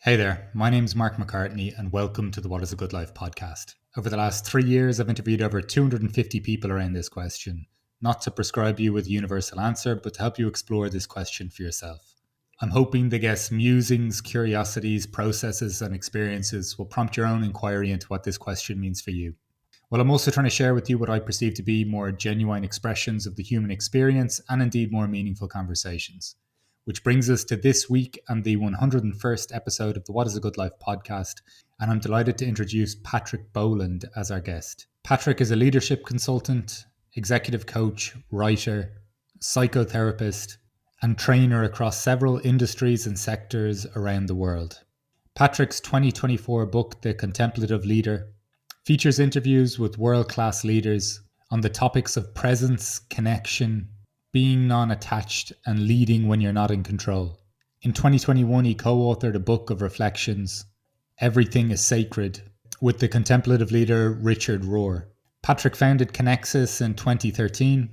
Hey there, my name's Mark McCartney and welcome to the What is a Good Life podcast. Over the last 3 years, I've interviewed over 250 people around this question, not to prescribe you with a universal answer, but to help you explore this question for yourself. I'm hoping the guests' musings, curiosities, processes, and experiences will prompt your own inquiry into what this question means for you. Well, I'm also trying to share with you what I perceive to be more genuine expressions of the human experience and indeed more meaningful conversations. Which brings us to this week and the 101st episode of the What is a Good Life podcast. And I'm delighted to introduce Patrick Boland as our guest. Patrick is a leadership consultant, executive coach, writer, psychotherapist, and trainer across several industries and sectors around the world. Patrick's 2024 book, The Contemplative Leader, features interviews with world-class leaders on the topics of presence, connection, being non-attached, and leading when you're not in control. In 2021, he co-authored a book of reflections, Everything is Sacred, with the contemplative leader Richard Rohr. Patrick founded Conexus in 2013,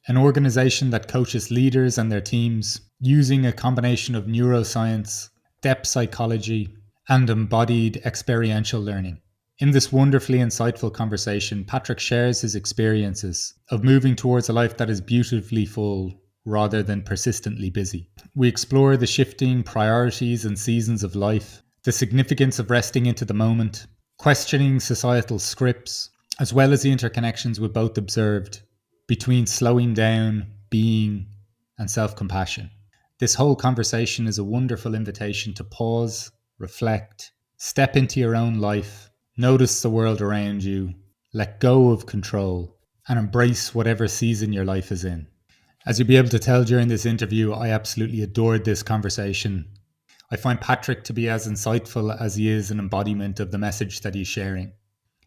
an organization that coaches leaders and their teams using a combination of neuroscience, depth psychology, and embodied experiential learning. In this wonderfully insightful conversation, Patrick shares his experiences of moving towards a life that is beautifully full rather than persistently busy. We explore the shifting priorities and seasons of life, the significance of resting into the moment, questioning societal scripts, as well as the interconnections we both observed between slowing down, being, and self-compassion. This whole conversation is a wonderful invitation to pause, reflect, step into your own life, notice the world around you, let go of control, and embrace whatever season your life is in. As you'll be able to tell during this interview, I absolutely adored this conversation. I find Patrick to be as insightful as he is an embodiment of the message that he's sharing.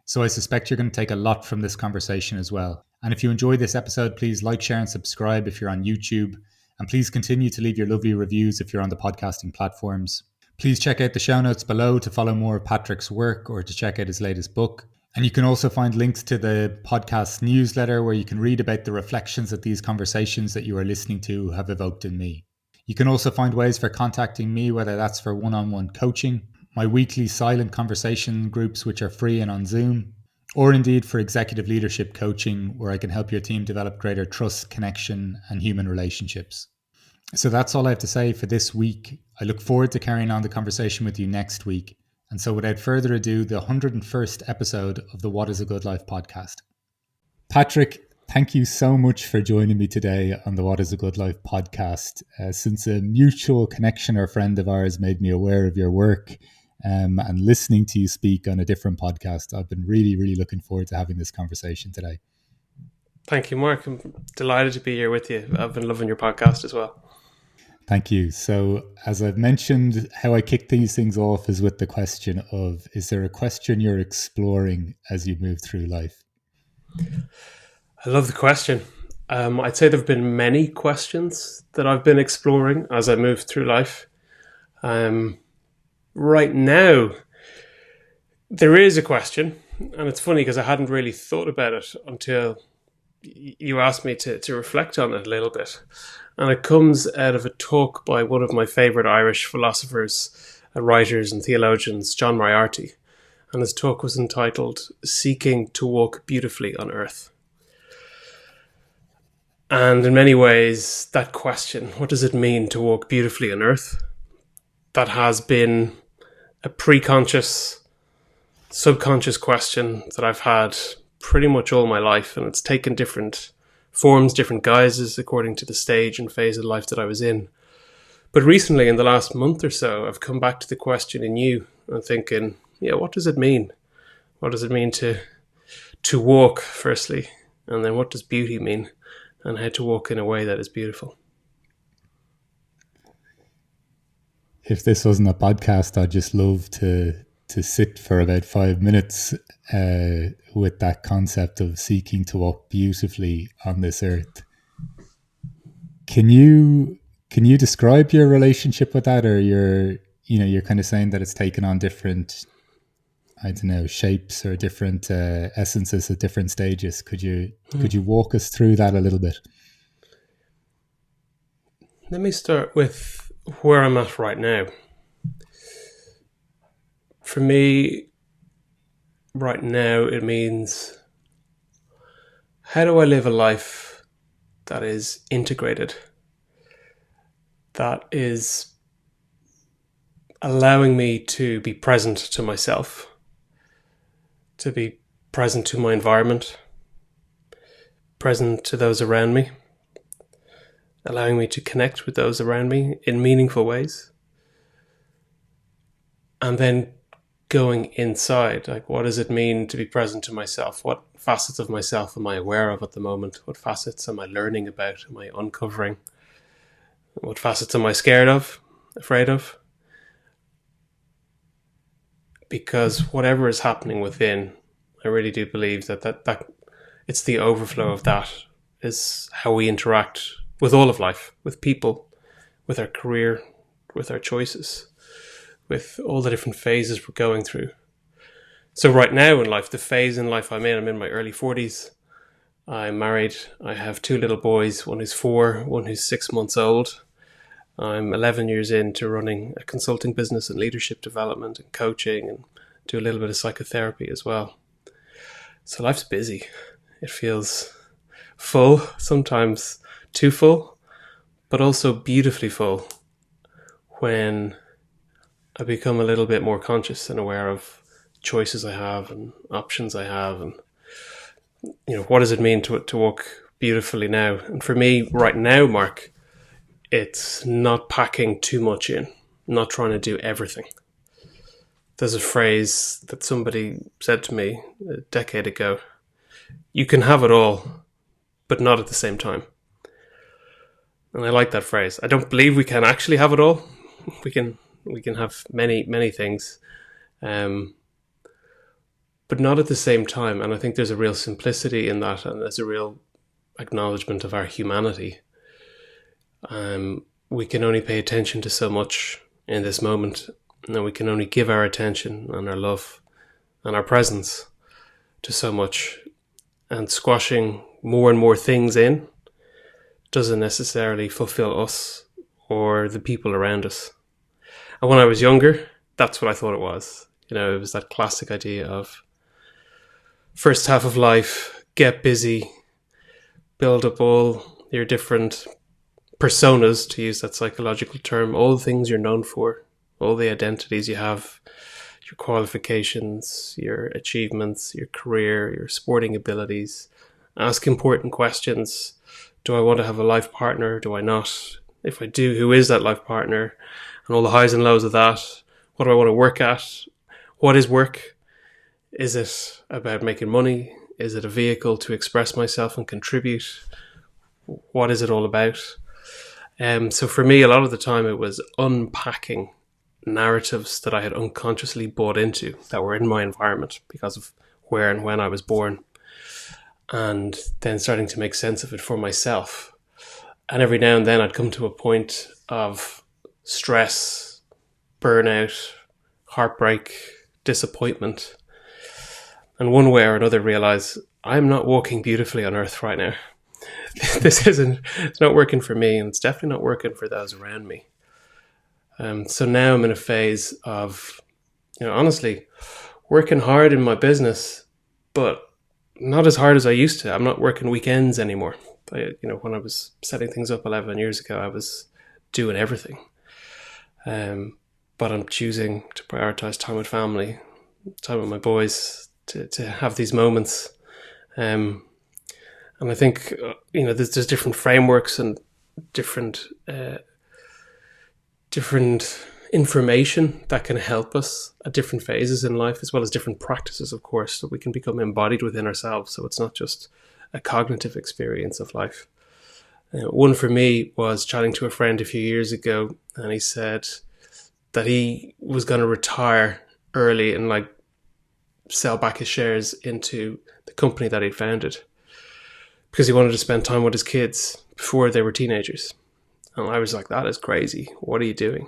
So I suspect you're going to take a lot from this conversation as well. And if you enjoyed this episode, please like, share, and subscribe if you're on YouTube. And please continue to leave your lovely reviews if you're on the podcasting platforms. Please check out the show notes below to follow more of Patrick's work or to check out his latest book. And you can also find links to the podcast newsletter where you can read about the reflections that these conversations that you are listening to have evoked in me. You can also find ways for contacting me, whether that's for one-on-one coaching, my weekly silent conversation groups which are free and on Zoom, or indeed for executive leadership coaching where I can help your team develop greater trust, connection, and human relationships. So that's all I have to say for this week. I look forward to carrying on the conversation with you next week. And so without further ado, the 101st episode of the What is a Good Life podcast. Patrick, thank you so much for joining me today on the What is a Good Life podcast. Since a mutual connection or friend of ours made me aware of your work and listening to you speak on a different podcast, I've been really, really looking forward to having this conversation today. Thank you, Mark. I'm delighted to be here with you. I've been loving your podcast as well. Thank you. So as I've mentioned, how I kick these things off is with the question of, is there a question you're exploring as you move through life? I love the question. I'd say there have been many questions that I've been exploring as I move through life. Right now, there is a question, and it's funny because I hadn't really thought about it until you asked me to reflect on it a little bit. And it comes out of a talk by one of my favourite Irish philosophers, writers and theologians, John Moriarty. And his talk was entitled, Seeking to Walk Beautifully on Earth. And in many ways, that question, what does it mean to walk beautifully on Earth? That has been a pre-conscious, subconscious question that I've had pretty much all my life. And it's taken different forms, different guises according to the stage and phase of life that I was in. But recently, in the last month or so, I've come back to the question in you and thinking, what does it mean? What does it mean to walk, firstly? And then what does beauty mean? And how to walk in a way that is beautiful. If this wasn't a podcast, I'd just love to sit for about 5 minutes with that concept of seeking to walk beautifully on this earth. Can you describe your relationship with that, or you're kind of saying that it's taken on different, shapes or different essences at different stages? Could you walk us through that a little bit? Let me start with where I'm at right now. For me, right now, it means, how do I live a life that is integrated, that is allowing me to be present to myself, to be present to my environment, present to those around me, allowing me to connect with those around me in meaningful ways, and then going inside, like, what does it mean to be present to myself? What facets of myself am I aware of at the moment? What facets am I learning about? Am I uncovering? What facets am I scared of, afraid of? Because whatever is happening within, I really do believe that it's the overflow of that is how we interact with all of life, with people, with our career, with our choices, with all the different phases we're going through. So right now in life, the phase in life I'm in my early 40s. I'm married. I have 2 little boys, one who's 4, one who's 6 months old. I'm 11 years into running a consulting business and leadership development and coaching, and do a little bit of psychotherapy as well. So life's busy. It feels full, sometimes too full, but also beautifully full when I become a little bit more conscious and aware of choices I have and options I have, and what does it mean to walk beautifully now? And for me right now, Mark, it's not packing too much in, not trying to do everything. There's a phrase that somebody said to me a decade ago: you can have it all, but not at the same time. And I like that phrase. I don't believe we can actually have it all. We can have many things, but not at the same time. And I think there's a real simplicity in that, and there's a real acknowledgement of our humanity. We can only pay attention to so much in this moment, and we can only give our attention and our love and our presence to so much. And squashing more and more things in doesn't necessarily fulfill us or the people around us. And when I was younger, that's what I thought it was. It was that classic idea of first half of life, get busy, build up all your different personas, to use that psychological term, all the things you're known for, all the identities you have, your qualifications, your achievements, your career, your sporting abilities. Ask important questions. Do I want to have a life partner? Do I not? If I do, who is that life partner? And all the highs and lows of that. What do I want to work at? What is work? Is it about making money? Is it a vehicle to express myself and contribute? What is it all about? So for me, a lot of the time it was unpacking narratives that I had unconsciously bought into that were in my environment because of where and when I was born, and then starting to make sense of it for myself. And every now and then I'd come to a point of stress, burnout, heartbreak, disappointment, and one way or another realize I'm not walking beautifully on earth right now. It's not working for me, and it's definitely not working for those around me. So now I'm in a phase of, honestly, working hard in my business, but not as hard as I used to. I'm not working weekends anymore. When I was setting things up 11 years ago, I was doing everything. But I'm choosing to prioritize time with family, time with my boys, to have these moments. And I think, there's different frameworks and different information that can help us at different phases in life, as well as different practices, of course, so we can become embodied within ourselves. So it's not just a cognitive experience of life. One for me was chatting to a friend a few years ago, and he said that he was going to retire early and sell back his shares into the company that he'd founded because he wanted to spend time with his kids before they were teenagers. And I was like, that is crazy. What are you doing?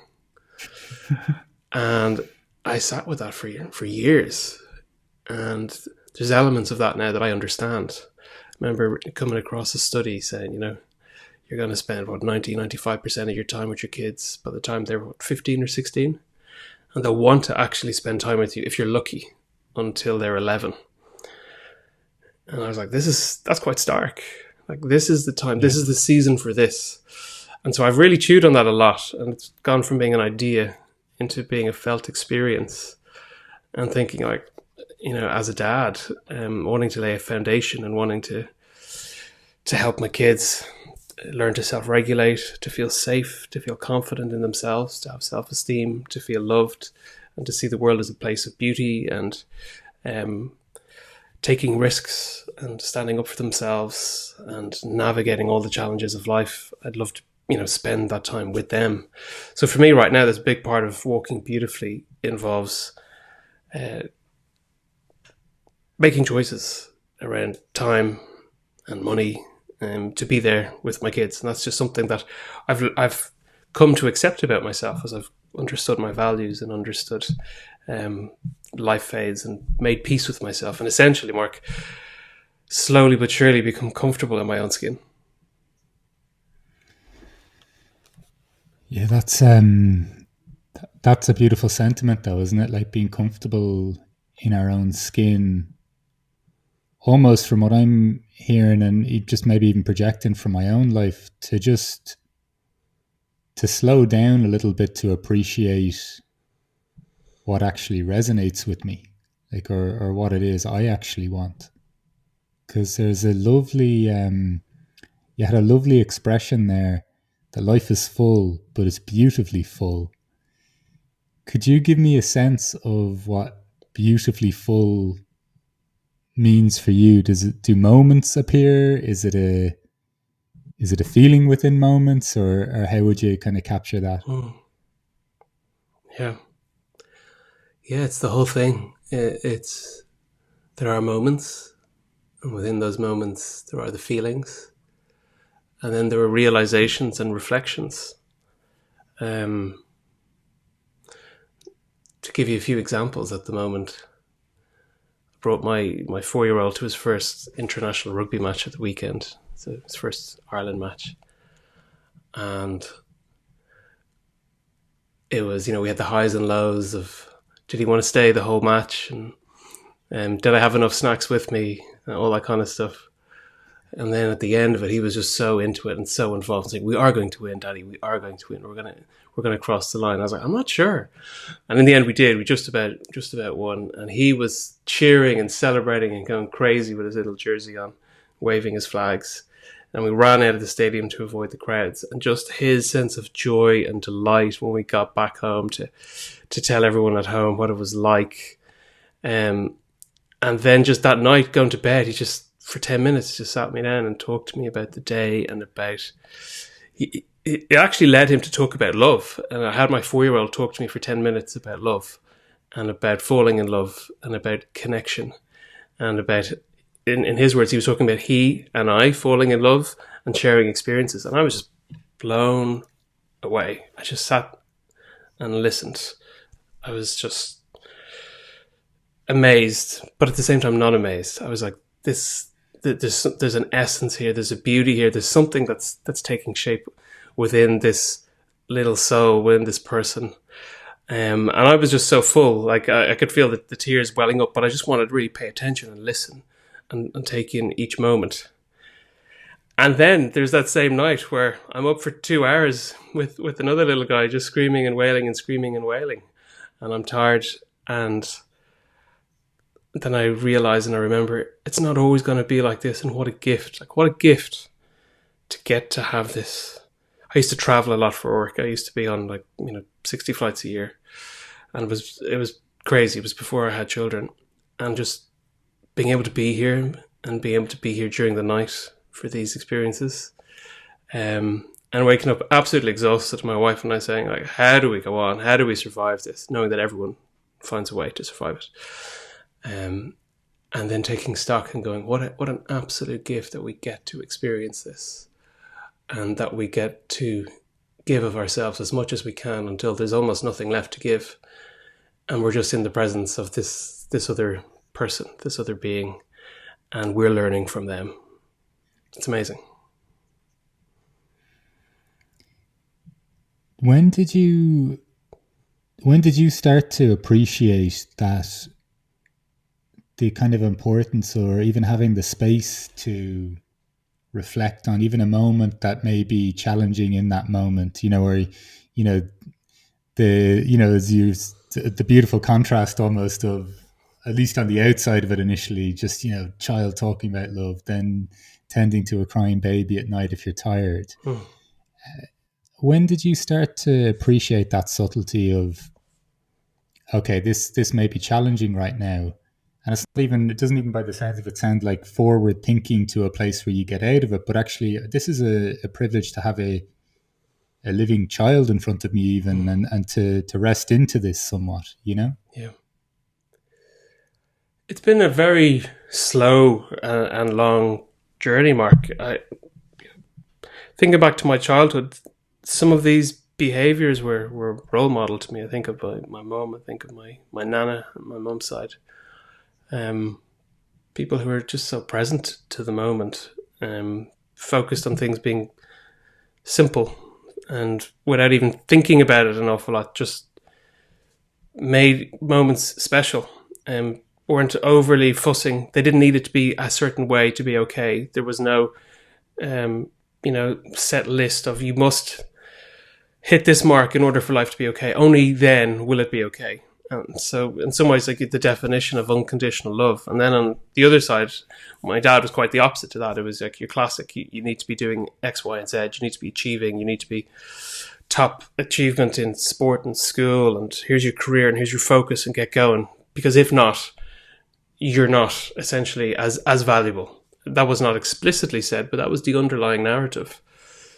And I sat with that for years. And there's elements of that now that I understand. I remember coming across a study saying, you're going to spend 95% of your time with your kids by the time they're 15 or 16. and they'll want to actually spend time with you if you're lucky until they're 11. And I was like, that's quite stark. Like, this is the time, this is the season for this. And so I've really chewed on that a lot, and it's gone from being an idea into being a felt experience, and thinking, like, as a dad, wanting to lay a foundation and wanting to help my kids learn to self-regulate, to feel safe, to feel confident in themselves, to have self-esteem, to feel loved, and to see the world as a place of beauty, and taking risks and standing up for themselves and navigating all the challenges of life. I'd love to, spend that time with them. So for me right now, this big part of walking beautifully involves making choices around time and money to be there with my kids. And that's just something that I've come to accept about myself as I've understood my values and understood life phase and made peace with myself. And essentially, Mark, slowly but surely become comfortable in my own skin. Yeah, that's a beautiful sentiment, though, isn't it? Like, being comfortable in our own skin, almost from what I'm hearing, and just maybe even projecting from my own life, to slow down a little bit, to appreciate what actually resonates with me, like, or what it is I actually want. Because there's a lovely, you had a lovely expression there, that life is full, but it's beautifully full. Could you give me a sense of what beautifully full means for you? Do moments appear? Is it a feeling within moments, or how would you kind of capture that? Yeah, it's the whole thing. There are moments, and within those moments there are the feelings, and then there are realizations and reflections. To give you a few examples, at the moment, I brought my 4-year-old to his first international rugby match at the weekend. So his first Ireland match. And it was, we had the highs and lows of, did he want to stay the whole match? And did I have enough snacks with me? And all that kind of stuff. And then at the end of it, he was just so into it and so involved, saying, "We are going to win, Daddy. We are going to win. We're going to cross the line." I was like, "I'm not sure." And in the end, we did. We just about won. And he was cheering and celebrating and going crazy with his little jersey on, waving his flags. And we ran out of the stadium to avoid the crowds. And just his sense of joy and delight when we got back home to tell everyone at home what it was like. And then just that night, going to bed, he just, for 10 minutes, just sat me down and talked to me about the day and about... It actually led him to talk about love. And I had my 4-year-old talk to me for 10 minutes about love and about falling in love and about connection and about... In his words, he was talking about he and I falling in love and sharing experiences. And I was just blown away. I just sat and listened. I was just amazed, but at the same time not amazed. I was like, there's an essence here, there's a beauty here, there's something that's taking shape within this little soul, within this person. And I was just so full, like I could feel the tears welling up, but I just wanted to really pay attention and listen and take in each moment. And then there's that same night where I'm up for 2 hours with another little guy just screaming and wailing and screaming and wailing. And I'm tired, and then I realize and I remember it's not always going to be like this. And what a gift, what a gift to get to have this. I used to travel a lot for work. I used to be on 60 flights a year, and it was crazy. It was before I had children, and just being able to be here and being able to be here during the night for these experiences, and waking up absolutely exhausted. My wife and I saying, like, how do we go on? How do we survive this? Knowing that everyone finds a way to survive it. And then taking stock and going, what an absolute gift that we get to experience this, and that we get to give of ourselves as much as we can until there's almost nothing left to give, and we're just in the presence of this other person, this other being, and we're learning from them. It's amazing. When did you When did you start to appreciate that, the kind of importance, or even having the space to reflect on even a moment that may be challenging in that moment, where, you know, as you, the beautiful contrast almost of, at least on the outside of it initially, just, child talking about love, then tending to a crying baby at night if you're tired. Hmm. When did you start to appreciate that subtlety of, okay, this may be challenging right now, and it doesn't even by the sounds of it sound like forward thinking to a place where you get out of it, but actually this is a privilege to have a living child in front of me even, and to rest into this somewhat, Yeah. It's been a very slow and long journey, Mark. Thinking back to my childhood, some of these behaviors were role model to me. I think of my mom, I think of my nana on my mom's side. People who are just so present to the moment, focused on things being simple, and without even thinking about it an awful lot, just made moments special. Weren't overly fussing. They didn't need it to be a certain way to be okay. There was no, set list of, you must hit this mark in order for life to be okay. Only then will it be okay. So in some ways, like the definition of unconditional love. And then on the other side, my dad was quite the opposite to that. It was like your classic, you need to be doing X, Y, and Z. You need to be achieving. You need to be top achievement in sport and school. And here's your career and here's your focus and get going. Because if not, you're not essentially as valuable. That was not explicitly said, but that was the underlying narrative.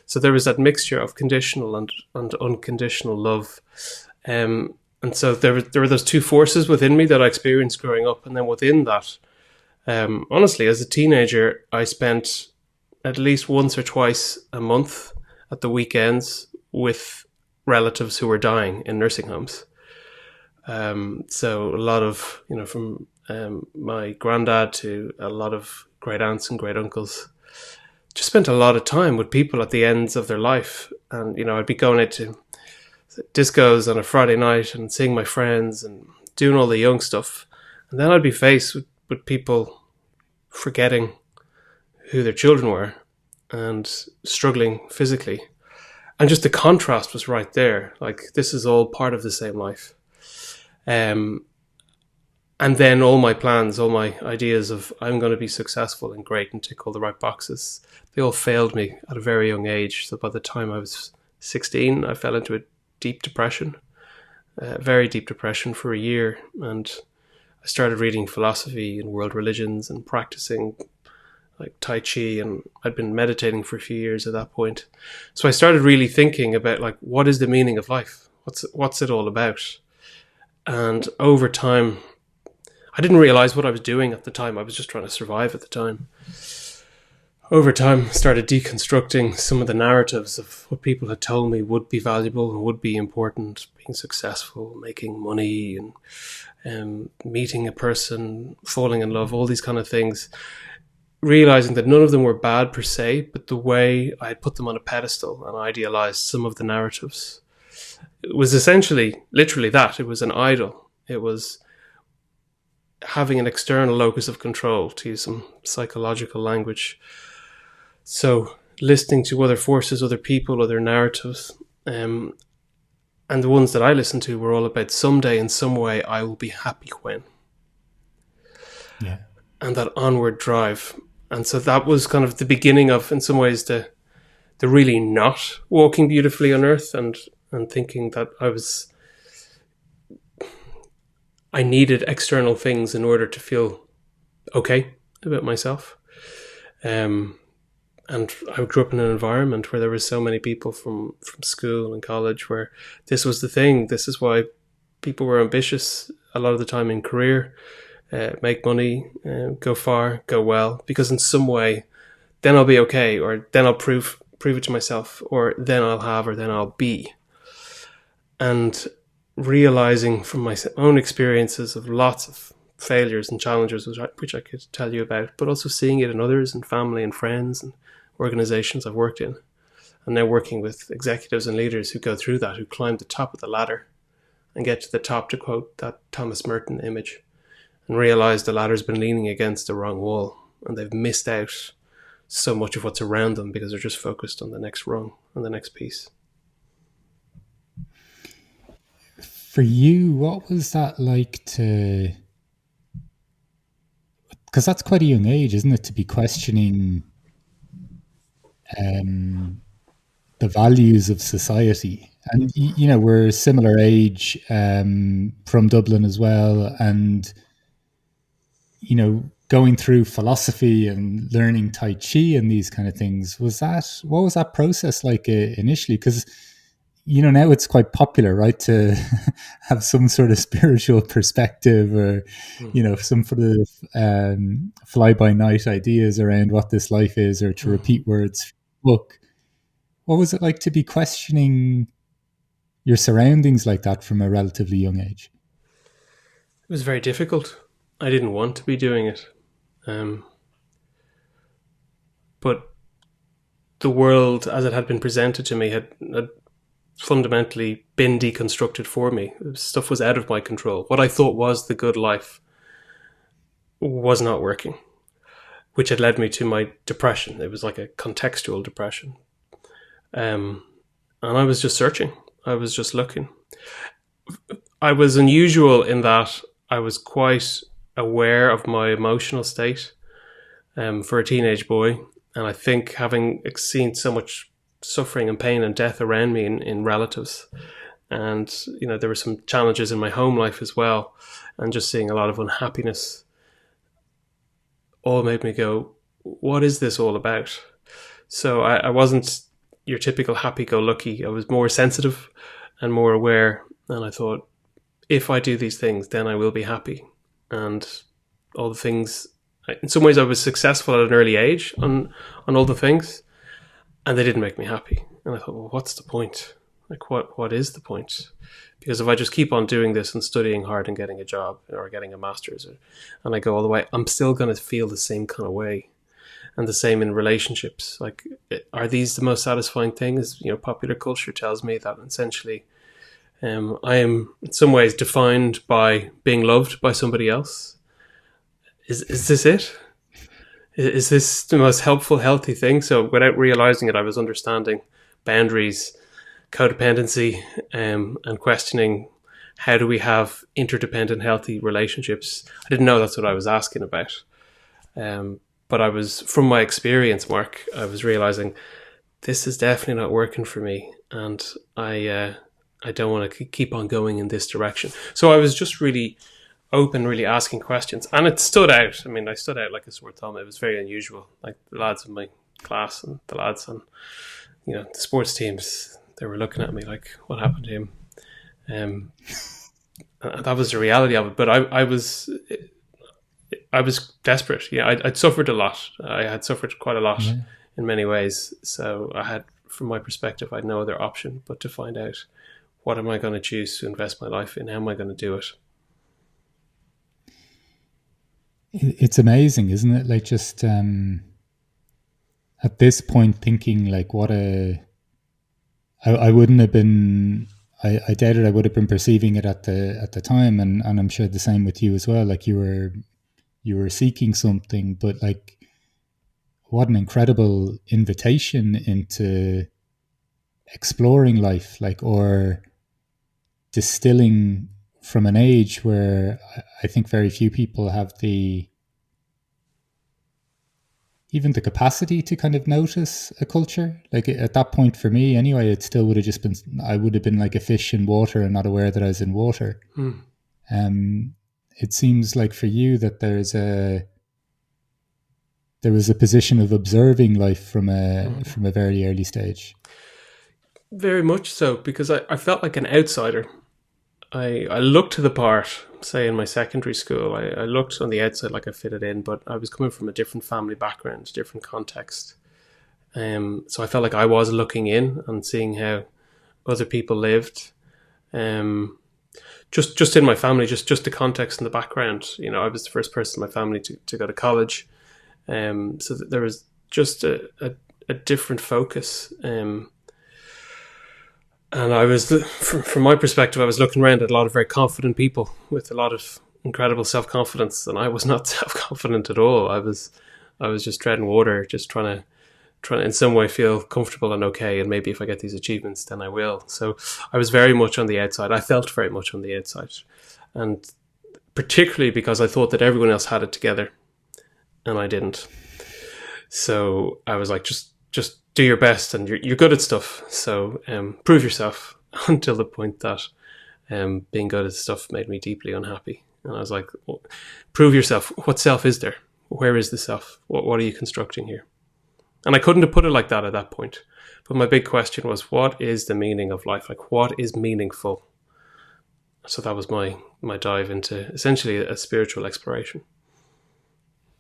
So there was that mixture of conditional and unconditional love. And so there were those two forces within me that I experienced growing up. And then within that, honestly, as a teenager, I spent at least once or twice a month at the weekends with relatives who were dying in nursing homes. So a lot of, from my granddad to a lot of great aunts and great uncles, just spent a lot of time with people at the ends of their life. And, I'd be going out to discos on a Friday night and seeing my friends and doing all the young stuff. And then I'd be faced with people forgetting who their children were and struggling physically. And just the contrast was right there. Like, this is all part of the same life. And then all my plans, all my ideas of I'm going to be successful and great and tick all the right boxes, they all failed me at a very young age. So by the time I was 16, I fell into a deep depression, very deep depression for a year. And I started reading philosophy and world religions and practicing like Tai Chi, and I'd been meditating for a few years at that point. So I started really thinking about, like, what is the meaning of life? What's it all about? And over time, I didn't realize what I was doing at the time. I was just trying to survive at the time. Over time, I started deconstructing some of the narratives of what people had told me would be valuable and would be important: being successful, making money, and meeting a person, falling in love, all these kind of things. Realizing that none of them were bad per se, but the way I had put them on a pedestal and idealized some of the narratives. It was essentially, literally that. It was an idol. It was having an external locus of control, to use some psychological language. So listening to other forces, other people, other narratives. And the ones that I listened to were all about someday in some way I will be happy when. Yeah. And that onward drive. And so that was kind of the beginning of, in some ways, the really not walking beautifully on earth, and thinking that I needed external things in order to feel okay about myself. And I grew up in an environment where there were so many people from school and college where this was the thing. This is why people were ambitious a lot of the time in career, make money, go far, go well, because in some way, then I'll be okay, or then I'll prove it to myself, or then I'll have, or then I'll be. And realizing from my own experiences of lots of failures and challenges, which I could tell you about, but also seeing it in others and family and friends and organizations I've worked in, and now working with executives and leaders who go through that, who climb the top of the ladder and get to the top, to quote that Thomas Merton image, and realize the ladder's been leaning against the wrong wall and they've missed out so much of what's around them because they're just focused on the next rung and the next piece. For you, what was that like to... Because that's quite a young age, isn't it, to be questioning the values of society. And, we're a similar age, from Dublin as well. And, going through philosophy and learning Tai Chi and these kind of things, what was that process like initially? Because, now it's quite popular, right, to have some sort of spiritual perspective or, some sort of fly-by-night ideas around what this life is, or to repeat words from the book. What was it like to be questioning your surroundings like that from a relatively young age? It was very difficult. I didn't want to be doing it. But the world as it had been presented to me had fundamentally been deconstructed for me. Stuff was out of my control. What I thought was the good life was not working, which had led me to my depression. It was like a contextual depression. And I was just searching. I was just looking. I was unusual in that I was quite aware of my emotional state for a teenage boy. And I think having seen so much suffering and pain and death around me in relatives, and there were some challenges in my home life as well, and just seeing a lot of unhappiness, all made me go, what is this all about? So I wasn't your typical happy-go-lucky. I was more sensitive and more aware, and I thought, if I do these things, then I will be happy. And all the things, in some ways I was successful at an early age on all the things, and they didn't make me happy. And I thought, well, what's the point? Like, what is the point? Because if I just keep on doing this and studying hard and getting a job or getting a master's, and I go all the way, I'm still going to feel the same kind of way. And the same in relationships. Like, are these the most satisfying things? Popular culture tells me that essentially I am in some ways defined by being loved by somebody else. Is this it? Is this the most helpful, healthy thing? So without realizing it, I was understanding boundaries, codependency, and questioning, how do we have interdependent, healthy relationships? I didn't know that's what I was asking about. But I was, from my experience, Mark, I was realizing this is definitely not working for me, and I don't want to keep on going in this direction. So I was just really open, really asking questions, and it stood out. I mean, I stood out like a sore thumb. It was very unusual. Like the lads in my class and the lads on, the sports teams, they were looking at me like, what happened to him? That was the reality of it. But I was desperate. I'd suffered a lot. I had suffered quite a lot in many ways. So I had, from my perspective, I had no other option but to find out, what am I going to choose to invest my life in? How am I going to do it? It's amazing, isn't it? Like, just at this point thinking like, I wouldn't have been, I doubted I would have been perceiving it at the time. And I'm sure the same with you as well. Like, you were seeking something, but like, what an incredible invitation into exploring life, like, or distilling from an age where I think very few people have even the capacity to kind of notice a culture. Like, at that point for me anyway, it still would have just been, I would have been like a fish in water and not aware that I was in water. It seems like for you that there was a position of observing life from a very early stage. Very much so, because I felt like an outsider. I looked the part, say in my secondary school. I looked on the outside like I fitted in, but I was coming from a different family background, different context. So I felt like I was looking in and seeing how other people lived. Just in my family, just the context and the background. I was the first person in my family to go to college. So that there was just a different focus. And I was, from my perspective, I was looking around at a lot of very confident people with a lot of incredible self-confidence, and I was not self-confident at all. I was just treading water, just trying to in some way feel comfortable and okay, and maybe if I get these achievements, then I will. So I was very much on the outside. I felt very much on the outside, and particularly because I thought that everyone else had it together, and I didn't. So I was like, just do your best, and you're good at stuff. So prove yourself until the point that being good at stuff made me deeply unhappy. And I was like, well, prove yourself. What self is there? Where is the self? What are you constructing here? And I couldn't have put it like that at that point. But my big question was, what is the meaning of life? Like, what is meaningful? So that was my dive into essentially a spiritual exploration.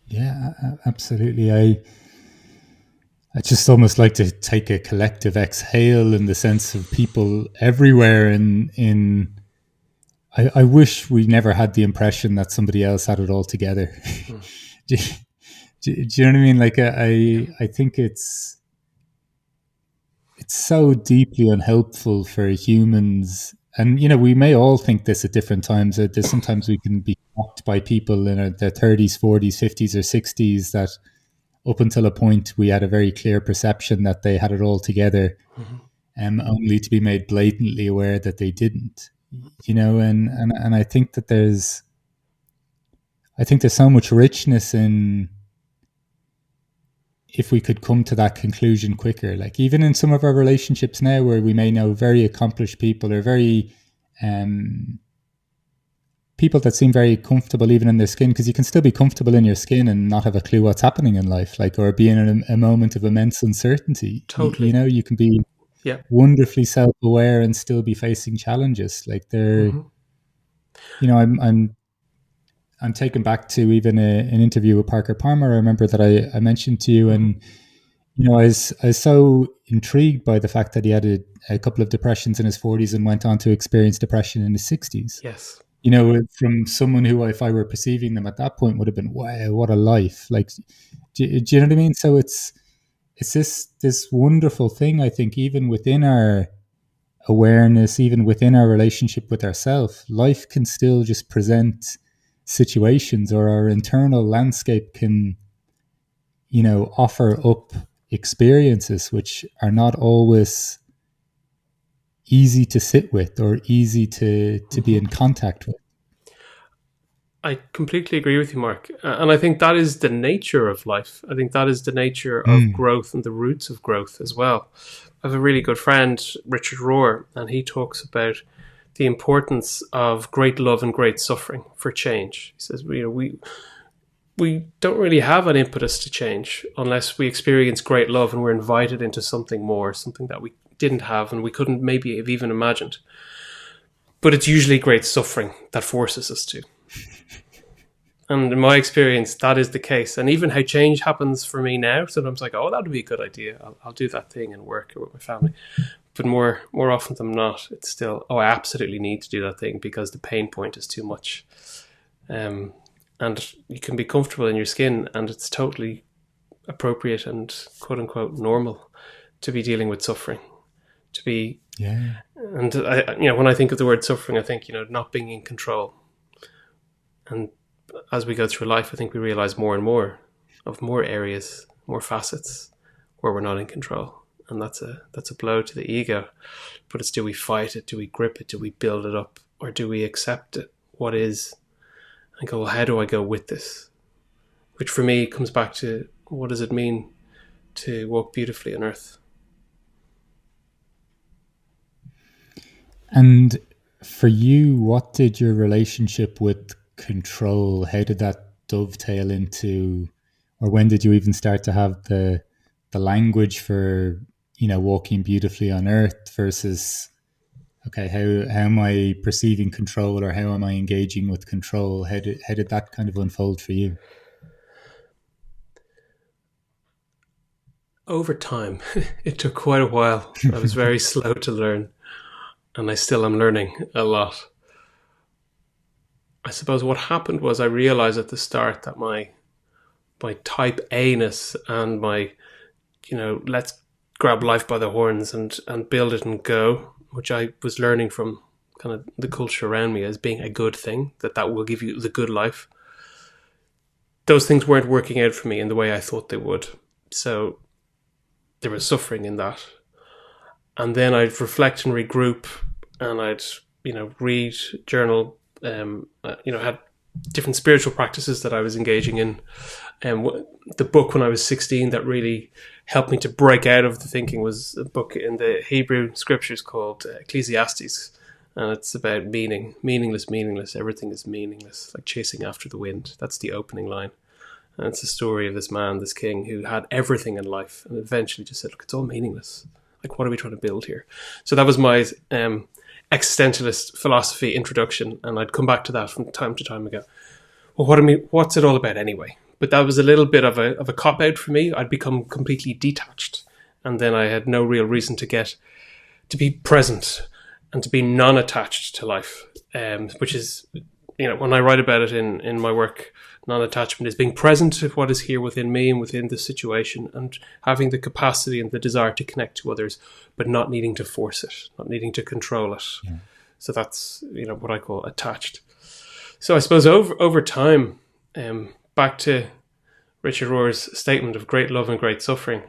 Yeah, absolutely. I just almost like to take a collective exhale in the sense of people everywhere I wish we never had the impression that somebody else had it all together. do, do you know what I mean? Like I think it's so deeply unhelpful for humans. And, we may all think this at different times. There's sometimes we can be mocked by people in their 30s, 40s, 50s, or 60s that up until a point we had a very clear perception that they had it all together, only to be made blatantly aware that they didn't. And I think that there's so much richness in if we could come to that conclusion quicker. Like even in some of our relationships now where we may know very accomplished people or very people that seem very comfortable even in their skin, because you can still be comfortable in your skin and not have a clue what's happening in life, like, or be in a moment of immense uncertainty. Totally. You can be wonderfully self-aware and still be facing challenges. Like they're, I'm taken back to even an interview with Parker Palmer. I remember that I mentioned to you, and I was so intrigued by the fact that he had a couple of depressions in his 40s and went on to experience depression in his 60s. Yes. From someone who, if I were perceiving them at that point, would have been, wow, what a life. Like, do you know what I mean? So it's this wonderful thing, I think, even within our awareness, even within our relationship with ourselves, life can still just present situations, or our internal landscape can, offer up experiences which are not always easy to sit with or easy to be in contact with. I completely agree with you, Mark. And I think that is the nature of life. I think that is the nature of growth and the roots of growth as well. I have a really good friend, Richard Rohr, and he talks about the importance of great love and great suffering for change. He says, we don't really have an impetus to change unless we experience great love and we're invited into something more, something that we didn't have and we couldn't maybe have even imagined. But it's usually great suffering that forces us to. And in my experience, that is the case. And even how change happens for me now, sometimes like, oh, that would be a good idea. I'll do that thing and work with my family. But more often than not, it's still, oh, I absolutely need to do that thing because the pain point is too much. And you can be comfortable in your skin, and it's totally appropriate and quote unquote normal to be dealing with suffering. To be, and when I think of the word suffering, I think not being in control. And as we go through life, I think we realize more and more of more areas, more facets where we're not in control. And that's a blow to the ego. But it's, do we fight it? Do we grip it? Do we build it up? Or do we accept it, what is, and go, well, how do I go with this? Which for me comes back to, what does it mean to walk beautifully on earth? And for you, what did your relationship with control, how did that dovetail into, or when did you even start to have the language for walking beautifully on earth versus, okay, how am I perceiving control, or how am I engaging with control? How did that kind of unfold for you? Over time, it took quite a while. I was very slow to learn, and I still am learning a lot. I suppose what happened was I realized at the start that my type A-ness and my, let's grab life by the horns and build it and go, which I was learning from kind of the culture around me as being a good thing, that will give you the good life. Those things weren't working out for me in the way I thought they would. So there was suffering in that. And then I'd reflect and regroup, and I'd, read, journal, had different spiritual practices that I was engaging in. The book when I was 16 that really helped me to break out of the thinking was a book in the Hebrew scriptures called Ecclesiastes. And it's about meaning. Meaningless. Everything is meaningless, like chasing after the wind. That's the opening line. And it's the story of this man, this king, who had everything in life and eventually just said, look, it's all meaningless. Like, what are we trying to build here? So that was my existentialist philosophy introduction. And I'd come back to that from time to time and go, well, what's it all about anyway? But that was a little bit of a cop-out for me. I'd become completely detached. And then I had no real reason to be present and to be non-attached to life, which is, when I write about it in my work, non-attachment is being present to what is here within me and within the situation, and having the capacity and the desire to connect to others, but not needing to force it, not needing to control it. Yeah. So that's, what I call attached. So I suppose over time, back to Richard Rohr's statement of great love and great suffering,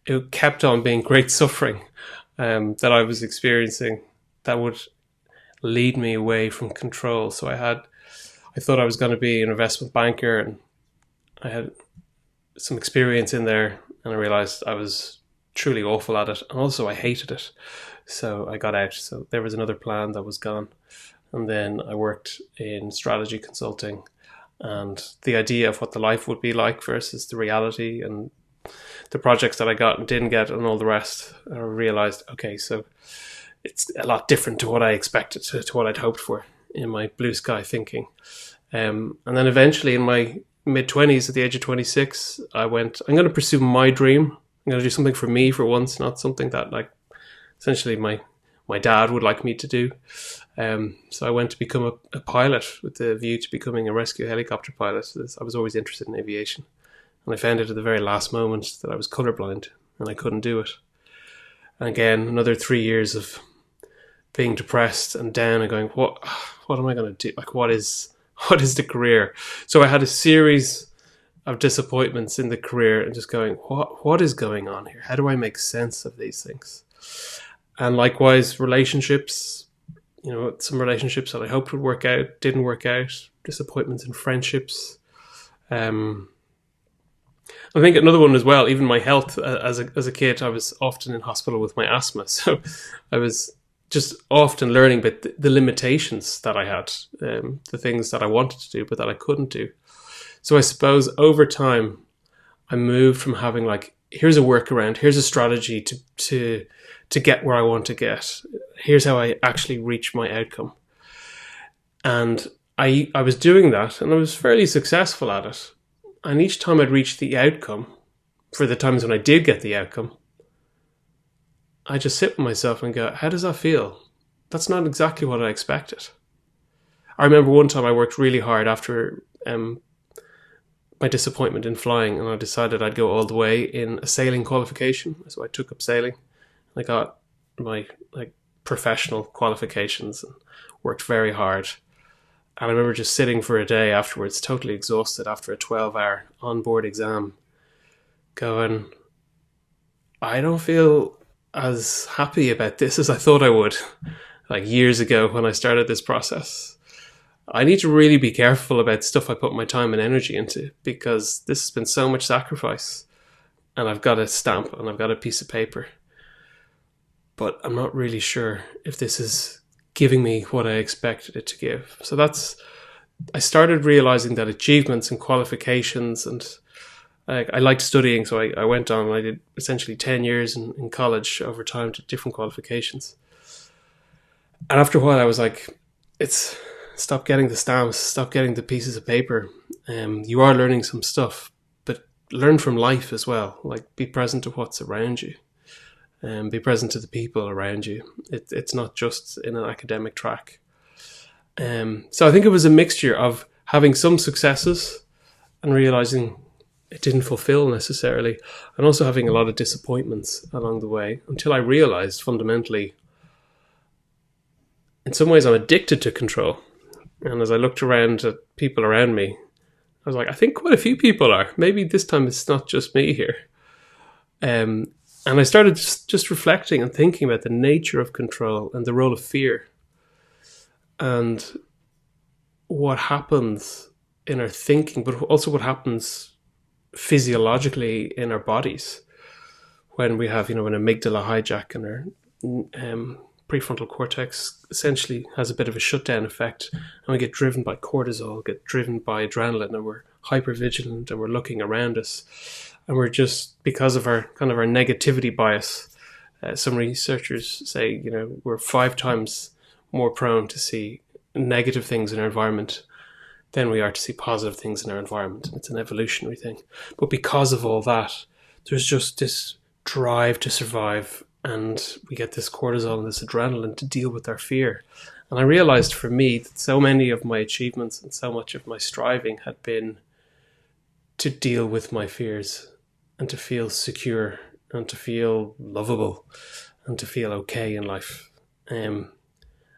it kept on being great suffering that I was experiencing that would lead me away from control. So I thought I was going to be an investment banker, and I had some experience in there, and I realized I was truly awful at it. And also I hated it. So I got out. So there was another plan that was gone. And then I worked in strategy consulting, and the idea of what the life would be like versus the reality and the projects that I got and didn't get and all the rest. I realized, okay, so it's a lot different to what I expected, to what I'd hoped for in my blue sky thinking. And then eventually in my mid-20s, at the age of 26, I went, I'm going to pursue my dream. I'm going to do something for me for once, not something that essentially my dad would like me to do. So I went to become a pilot with the view to becoming a rescue helicopter pilot. I was always interested in aviation. And I found it at the very last moment that I was colorblind and I couldn't do it. And again, another 3 years of being depressed and down and going, what am I going to do? What is the career? So I had a series of disappointments in the career and just going, what is going on here? How do I make sense of these things? And likewise, relationships, some relationships that I hoped would work out, didn't work out, disappointments in friendships. I think another one as well, even my health as a kid, I was often in hospital with my asthma. So I was just often learning about the limitations that I had, the things that I wanted to do, but that I couldn't do. So I suppose over time, I moved from having here's a workaround, here's a strategy to get where I want to get. Here's how I actually reach my outcome. And I was doing that, and I was fairly successful at it. And each time I'd reach the outcome, for the times when I did get the outcome, I just sit with myself and go, how does that feel? That's not exactly what I expected. I remember one time I worked really hard after my disappointment in flying, and I decided I'd go all the way in a sailing qualification. So I took up sailing. I got my professional qualifications and worked very hard. And I remember just sitting for a day afterwards, totally exhausted after a 12-hour onboard exam, going, I don't feel as happy about this as I thought I would, years ago when I started this process. I need to really be careful about stuff I put my time and energy into, because this has been so much sacrifice, and I've got a stamp and I've got a piece of paper. But I'm not really sure if this is giving me what I expected it to give. So I started realizing that achievements and qualifications, and I liked studying, so I went on and I did essentially 10 years in college over time to different qualifications. And after a while I was like, stop getting the stamps, stop getting the pieces of paper. You are learning some stuff, but learn from life as well. Be present to what's around you. And be present to the people around you. It's not just in an academic track. So I think it was a mixture of having some successes and realizing it didn't fulfill necessarily, and also having a lot of disappointments along the way, until I realized fundamentally in some ways, I'm addicted to control. And as I looked around at people around me, I was like, I think quite a few people are. Maybe this time it's not just me here. And I started just reflecting and thinking about the nature of control and the role of fear and what happens in our thinking, but also what happens physiologically in our bodies when we have, an amygdala hijack and our prefrontal cortex essentially has a bit of a shutdown effect, and we get driven by cortisol, get driven by adrenaline, and we're hypervigilant and we're looking around us, and we're just, because of our kind of our negativity bias, some researchers say, we're 5 times more prone to see negative things in our environment than we are to see positive things in our environment. It's an evolutionary thing. But because of all that, there's just this drive to survive, and we get this cortisol and this adrenaline to deal with our fear. And I realized for me that so many of my achievements and so much of my striving had been to deal with my fears and to feel secure and to feel lovable and to feel okay in life.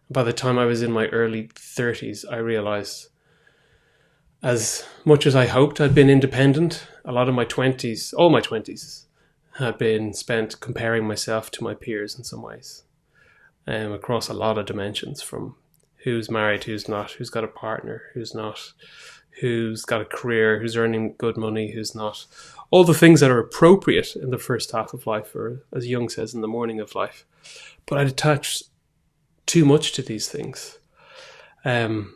By the time I was in my early 30s, I realized, as much as I hoped I'd been independent, a lot of my 20s, all my 20s, had been spent comparing myself to my peers in some ways, across a lot of dimensions, from who's married, who's not, who's got a partner, who's not, who's got a career, who's earning good money, who's not. All the things that are appropriate in the first half of life, or as Jung says, in the morning of life. But I'd attached too much to these things. And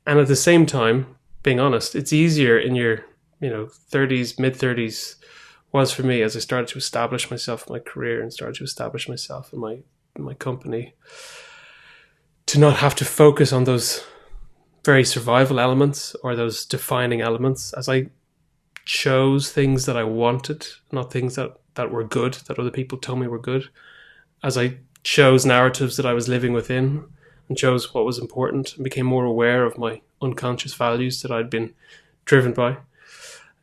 at the same time, being honest, it's easier in your 30s, mid-30s, was for me, as I started to establish myself in my career and started to establish myself in my company, to not have to focus on those very survival elements or those defining elements, as I chose things that I wanted, not things that were good, that other people told me were good, as I chose narratives that I was living within and chose what was important, and became more aware of my unconscious values that I'd been driven by.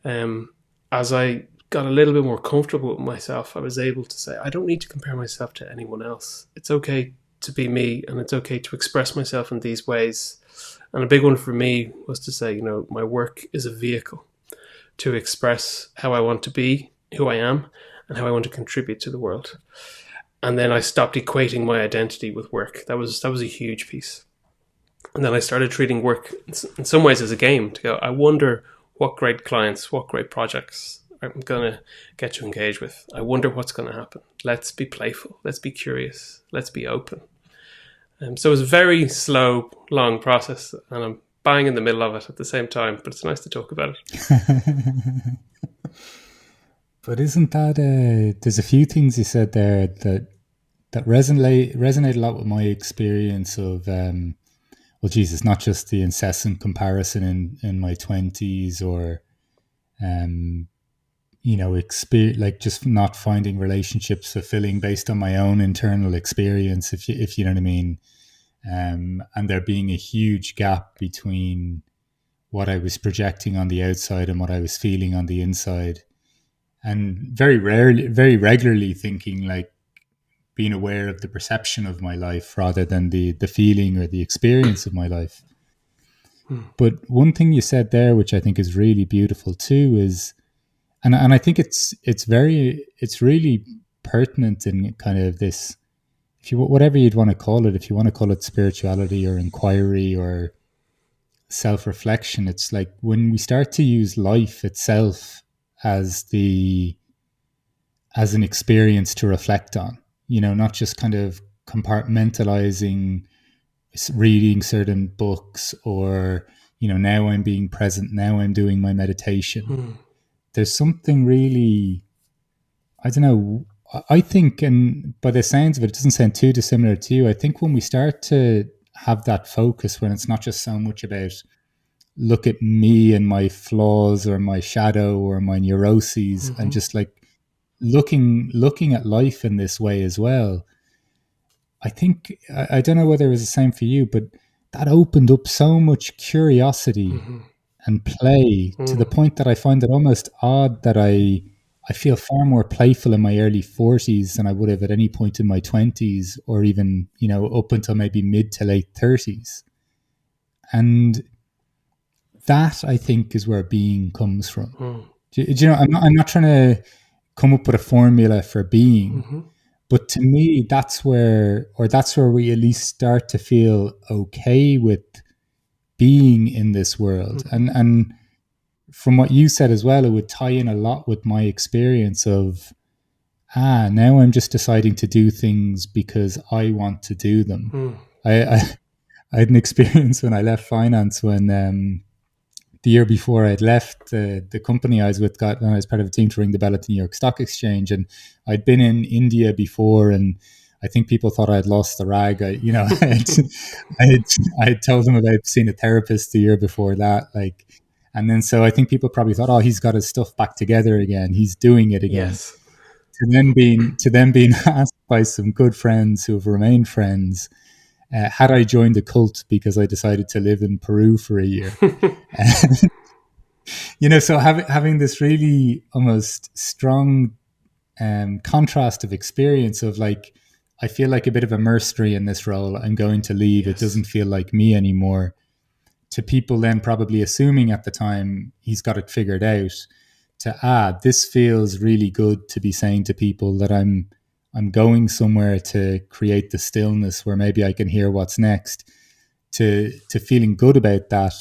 As I got a little bit more comfortable with myself, I was able to say, I don't need to compare myself to anyone else. It's okay to be me, and it's okay to express myself in these ways. And a big one for me was to say, my work is a vehicle to express how I want to be, who I am, and how I want to contribute to the world. And then I stopped equating my identity with work. That was a huge piece. And then I started treating work in some ways as a game, to go, I wonder what great clients, what great projects I'm going to get to engage with. I wonder what's going to happen. Let's be playful. Let's be curious. Let's be open. So it was a very slow, long process, and I'm bang in the middle of it at the same time, but it's nice to talk about it. But isn't that, there's a few things you said there that resonate a lot with my experience of, well, Jesus, not just the incessant comparison in my 20s, or, like just not finding relationships fulfilling based on my own internal experience, if you know what I mean. And there being a huge gap between what I was projecting on the outside and what I was feeling on the inside. And very regularly thinking, like, being aware of the perception of my life rather than the feeling or the experience of my life. But one thing you said there, which I think is really beautiful too, is, and I think it's really pertinent in kind of this, if you, whatever you'd want to call it, if you want to call it spirituality or inquiry or self-reflection, it's like when we start to use life itself as an experience to reflect on, not just kind of compartmentalizing, reading certain books, or, now I'm being present, now I'm doing my meditation. There's something really, I don't know, I think, and by the sounds of it, it doesn't sound too dissimilar to you. I think when we start to have that focus, when it's not just so much about look at me and my flaws or my shadow or my neuroses, and just like looking at life in this way as well. I think, I don't know whether it was the same for you, but that opened up so much curiosity and play to the point that I find it almost odd that I I feel far more playful in my early 40s than I would have at any point in my 20s, or even, up until maybe mid to late 30s. And that, I think, is where being comes from. Do you know, I'm not trying to come up with a formula for being, but to me, that's where we at least start to feel okay with being in this world. And from what you said as well, it would tie in a lot with my experience of, now I'm just deciding to do things because I want to do them. I had an experience when I left finance when the year before I'd left the company I was with, when I was part of a team to ring the bell at the New York Stock Exchange, and I'd been in India before, and I think people thought I'd lost the rag. I had told them about seeing a therapist the year before that, and then so I think people probably thought, oh, he's got his stuff back together again. He's doing it again. Yes. To then being asked by some good friends who have remained friends, had I joined the cult because I decided to live in Peru for a year. So having this really almost strong contrast of experience of I feel like a bit of a mercenary in this role. I'm going to leave. Yes. It doesn't feel like me anymore. To people then probably assuming at the time he's got it figured out, to this feels really good to be saying to people that I'm going somewhere to create the stillness where maybe I can hear what's next, to feeling good about that,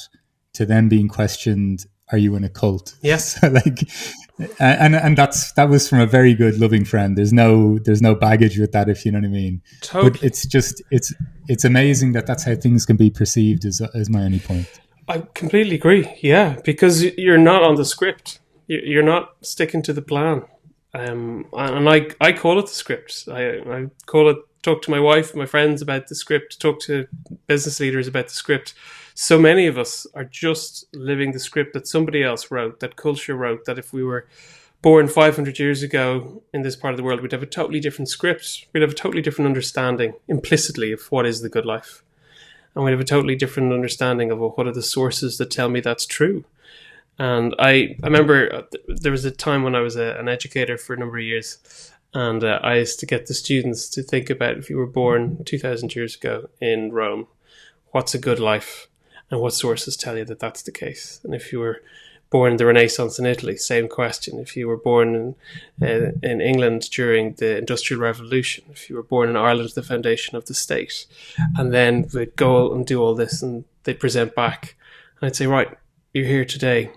to then being questioned, are you in a cult? Yes. So and that was from a very good, loving friend. There's no baggage with that, if you know what I mean. Totally. But it's just, it's amazing that that's how things can be perceived, is my only point. I completely agree. Yeah, because you're not on the script. You're not sticking to the plan. And I call it the script. I call it, talk to my wife, my friends about the script, talk to business leaders about the script. So many of us are just living the script that somebody else wrote, that culture wrote, that if we were born 500 years ago in this part of the world, we'd have a totally different script. We'd have a totally different understanding implicitly of what is the good life. And we'd have a totally different understanding of what are the sources that tell me that's true. And I remember there was a time when I was an educator for a number of years, and I used to get the students to think about, if you were born 2,000 years ago in Rome, what's a good life, and what sources tell you that that's the case. And if you were born in the Renaissance in Italy, same question. If you were born in England during the Industrial Revolution, if you were born in Ireland at the foundation of the state, and then we'd go and do all this, and they'd present back, and I'd say, right, you're here today.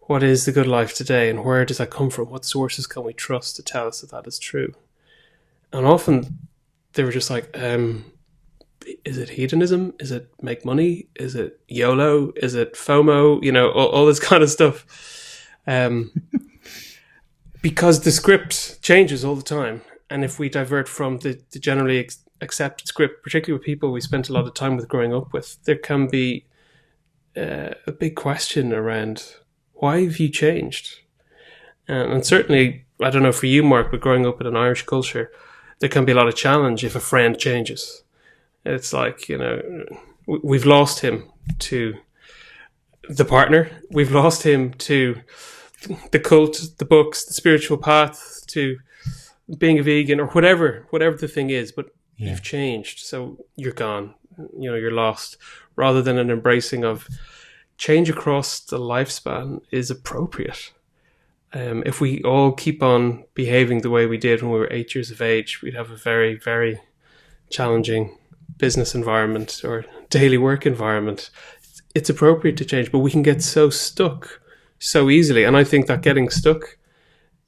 What is the good life today, and where does that come from? What sources can we trust to tell us that that is true? And often they were just like, is it hedonism? Is it make money? Is it YOLO? Is it FOMO? All this kind of stuff. Because the script changes all the time. And if we divert from the generally accepted script, particularly with people we spent a lot of time with growing up with, there can be a big question around, why have you changed? And certainly, I don't know for you, Mark, but growing up in an Irish culture, there can be a lot of challenge if a friend changes. It's like, we've lost him to the partner. We've lost him to the cult, the books, the spiritual path, to being a vegan, or whatever the thing is. But you've changed, so you're gone. You're lost. Rather than an embracing of change across the lifespan is appropriate. If we all keep on behaving the way we did when we were 8 years of age, we'd have a very, very challenging business environment or daily work environment. It's appropriate to change, but we can get so stuck so easily. And I think that getting stuck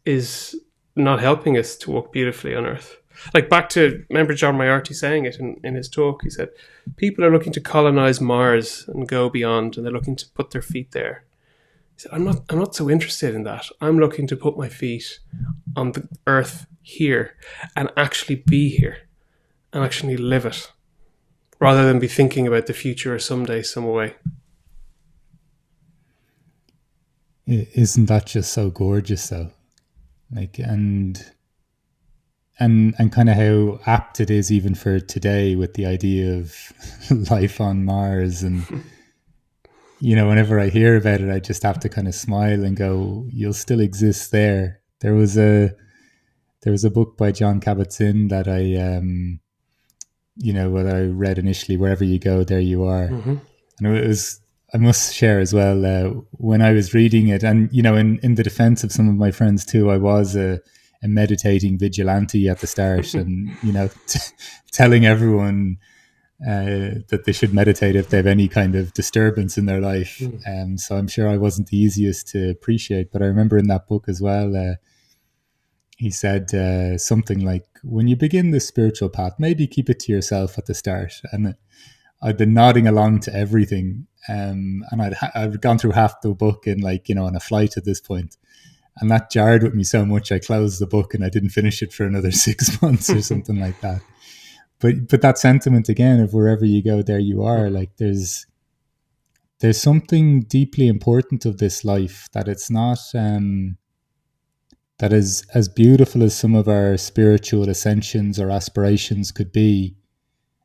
is not helping us to walk beautifully on earth. Like back to, remember John Moriarty saying it in his talk, he said, people are looking to colonize Mars and go beyond, and they're looking to put their feet there. He said, I'm not so interested in that. I'm looking to put my feet on the earth here and actually be here and actually live it, rather than be thinking about the future or someday, some way. Isn't that just so gorgeous though? And kind of how apt it is even for today with the idea of life on Mars. And, whenever I hear about it, I just have to kind of smile and go, you'll still exist there. There was a book by John Kabat-Zinn that what I read initially. Wherever you go, there you are. Mm-hmm. And it was, I must share as well, when I was reading it, and in the defense of some of my friends too, I was a meditating vigilante at the start, and telling everyone that they should meditate if they have any kind of disturbance in their life. So I'm sure I wasn't the easiest to appreciate, but I remember in that book as well, he said something like, when you begin this spiritual path, maybe keep it to yourself at the start. And I'd been nodding along to everything, and I'd gone through half the book in on a flight at this point, and that jarred with me so much I closed the book and I didn't finish it for another 6 months or something like that. But that sentiment again of wherever you go, there you are. Like there's something deeply important of this life, that it's not that is as beautiful as some of our spiritual ascensions or aspirations could be.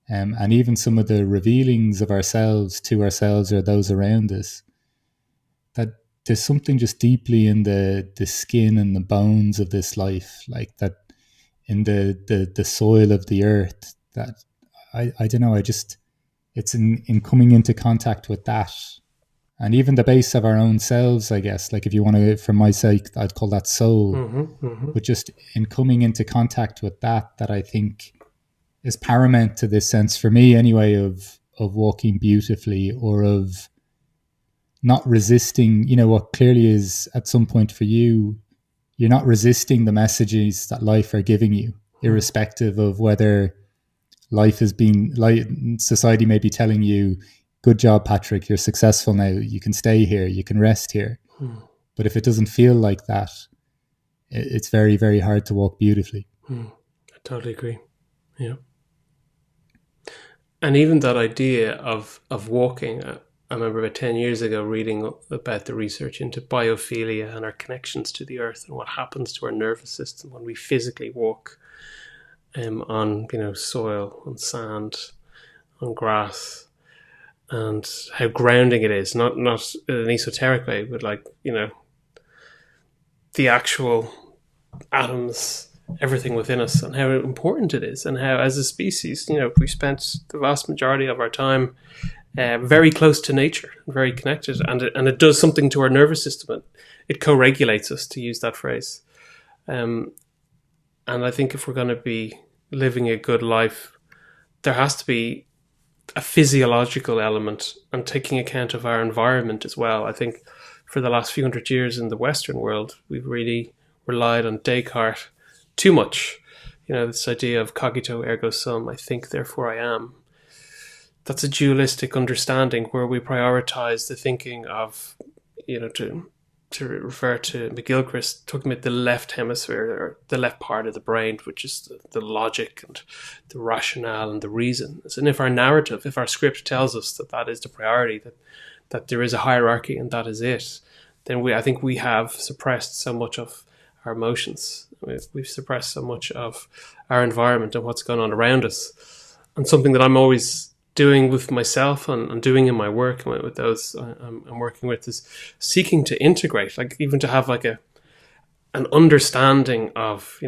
And even some of the revealings of ourselves to ourselves or those around us, that there's something just deeply in the skin and the bones of this life, like that, in the soil of the earth, that I don't know, it's in coming into contact with that. And even the base of our own selves, I guess, like if you want to, for my sake, I'd call that soul. But just in coming into contact with that I think is paramount to this sense, for me anyway, of walking beautifully, or of not resisting, what clearly is at some point for you, you're not resisting the messages that life are giving you, irrespective of whether life has been, like, society may be telling you, good job, Patrick, you're successful now, you can stay here, you can rest here. But if it doesn't feel like that, it's very, very hard to walk beautifully. I totally agree. Yeah. And even that idea of walking, I remember about 10 years ago reading about the research into biophilia and our connections to the earth and what happens to our nervous system when we physically walk on soil, on sand, on grass, and how grounding it is, not in an esoteric way, but the actual atoms, everything within us, and how important it is, and how as a species, we spent the vast majority of our time very close to nature, very connected, and it does something to our nervous system. It co-regulates us, to use that phrase. And I think if we're going to be living a good life, there has to be a physiological element and taking account of our environment as well. I think for the last few hundred years in the Western world, we've really relied on Descartes too much. This idea of cogito ergo sum, I think, therefore I am. That's a dualistic understanding where we prioritize the thinking of, to refer to McGilchrist, talking about the left hemisphere, or the left part of the brain, which is the logic and the rationale and the reason. And if our narrative, if our script tells us that is the priority, that there is a hierarchy and that is it, then I think we have suppressed so much of our emotions. We've suppressed so much of our environment and what's going on around us. And something that I'm always doing with myself and doing in my work with those I'm working with is seeking to integrate, like even to have like an understanding of,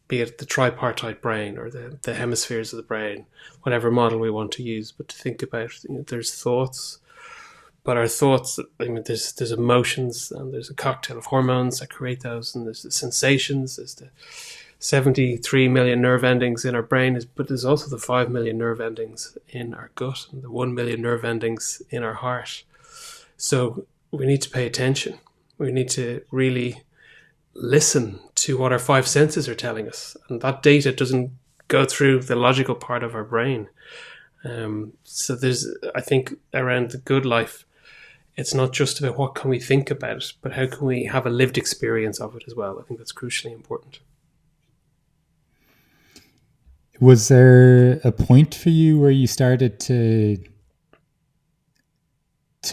be it the tripartite brain or the hemispheres of the brain, whatever model we want to use, but to think about, there's thoughts, but our thoughts, there's emotions, and there's a cocktail of hormones that create those, and there's the sensations, there's the 73 million nerve endings in our brain, but there's also the 5 million nerve endings in our gut and the 1 million nerve endings in our heart. So we need to pay attention. We need to really listen to what our five senses are telling us. And that data doesn't go through the logical part of our brain. So there's, I think, around the good life, it's not just about what can we think about it, but how can we have a lived experience of it as well. I think that's crucially important. Was there a point for you where you started to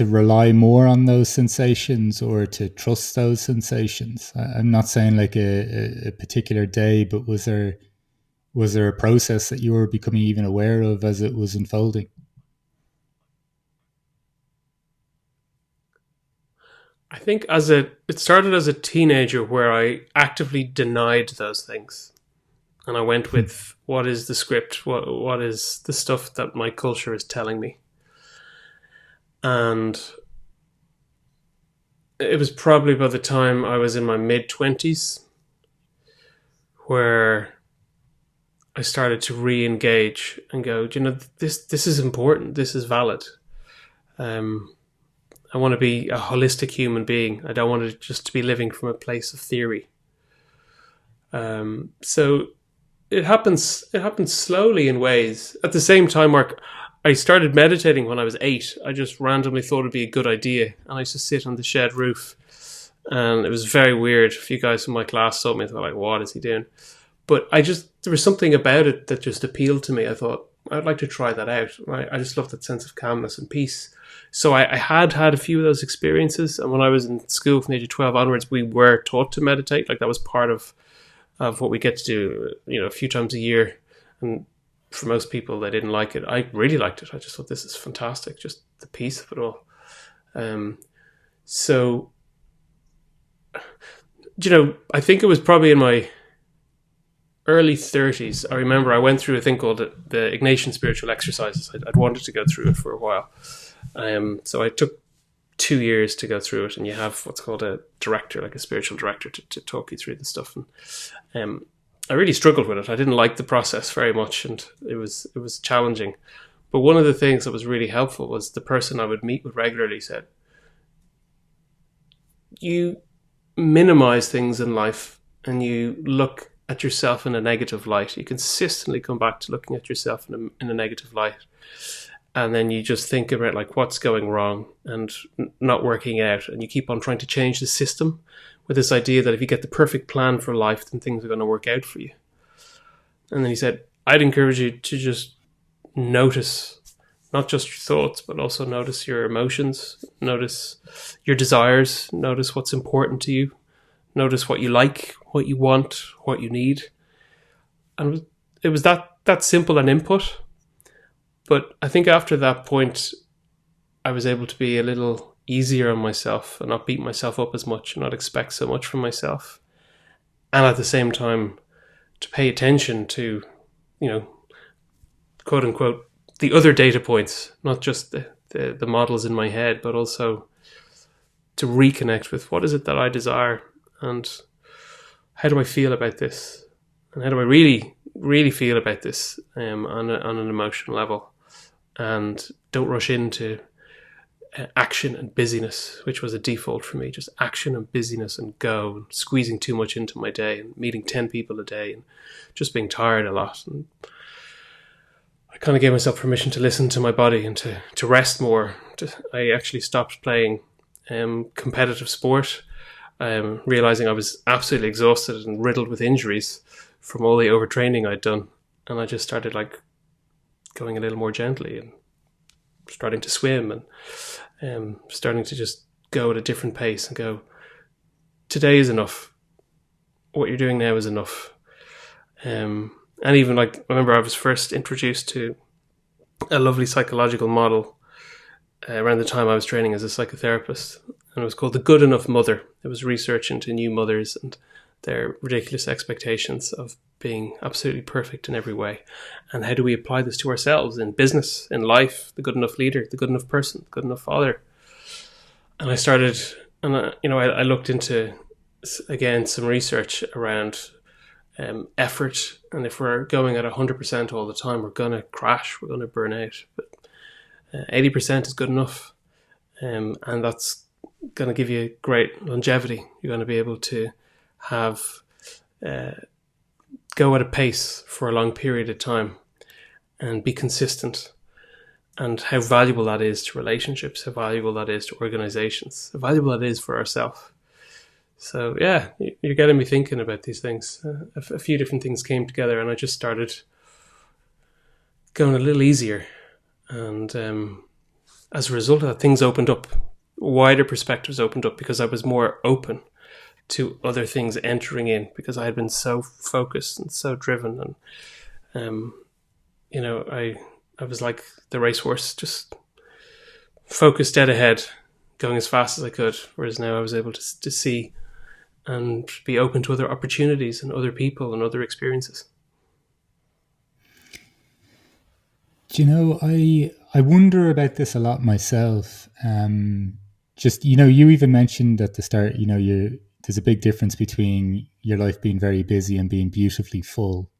rely more on those sensations or to trust those sensations? I'm not saying like a particular day, but was there a process that you were becoming even aware of as it was unfolding? I think it started as a teenager where I actively denied those things. And I went with what is the script? What is the stuff that my culture is telling me? And it was probably by the time I was in my mid-20s where I started to re-engage and go, this is important. This is valid. I want to be a holistic human being. I don't want to just to be living from a place of theory. So it happens slowly in ways. At the same time, Mark, I started meditating when I was 8. I just randomly thought it'd be a good idea. And I used to sit on the shed roof. And it was very weird. A few guys from my class saw me and thought, like, what is he doing? But there was something about it that just appealed to me. I thought, I'd like to try that out. I just love that sense of calmness and peace. So I had a few of those experiences. And when I was in school from the age of 12 onwards, we were taught to meditate. Like that was part of what we get to do, a few times a year. And for most people, they didn't like it. I really liked it. I just thought this is fantastic. Just the peace of it all. So, I think it was probably in my early 30s. I remember I went through a thing called the Ignatian spiritual exercises. I'd wanted to go through it for a while. So I took 2 years to go through it, and you have what's called a director, like a spiritual director, to talk you through the stuff. And I really struggled with it. I didn't like the process very much, and it was challenging. But one of the things that was really helpful was the person I would meet with regularly said, you minimize things in life and you look at yourself in a negative light. You consistently come back to looking at yourself in a negative light. And then you just think about like what's going wrong and not working out. And you keep on trying to change the system with this idea that if you get the perfect plan for life, then things are going to work out for you. And then he said, I'd encourage you to just notice not just your thoughts, but also notice your emotions, notice your desires, notice what's important to you, notice what you like, what you want, what you need. And it was that simple an input. But I think after that point, I was able to be a little easier on myself and not beat myself up as much and not expect so much from myself. And at the same time, to pay attention to, quote unquote, the other data points, not just the models in my head, but also to reconnect with what is it that I desire and how do I feel about this? And how do I really, really feel about this on an emotional level? And don't rush into action and busyness, which was a default for me, just action and busyness and go, and squeezing too much into my day and meeting 10 people a day and just being tired a lot. And I kind of gave myself permission to listen to my body and to rest more. I actually stopped playing competitive sport, realizing I was absolutely exhausted and riddled with injuries from all the overtraining I'd done. And I just started going a little more gently and starting to swim and starting to just go at a different pace and go, today is enough. What you're doing now is enough. And even I remember I was first introduced to a lovely psychological model around the time I was training as a psychotherapist. And it was called The Good Enough Mother. It was research into new mothers and their ridiculous expectations of being absolutely perfect in every way. And how do we apply this to ourselves in business, in life, the good enough leader, the good enough person, the good enough father. And I started, and I looked into, again, some research around effort. And if we're going at 100% all the time, we're going to crash, we're going to burn out. But 80% is good enough. And that's going to give you great longevity. You're going to be able to have go at a pace for a long period of time and be consistent, and how valuable that is to relationships, how valuable that is to organizations, how valuable that is for ourselves. So yeah, you're getting me thinking about these things. A few different things came together and I just started going a little easier, and as a result of that, things opened up, wider perspectives opened up, because I was more open to other things entering in, because I had been so focused and so driven, and I was like the racehorse, just focused dead ahead, going as fast as I could, whereas now I was able to see and be open to other opportunities and other people and other experiences. Do you know, I wonder about this a lot myself. Just, you know, you even mentioned at the start, you know, there's a big difference between your life being very busy and being beautifully full.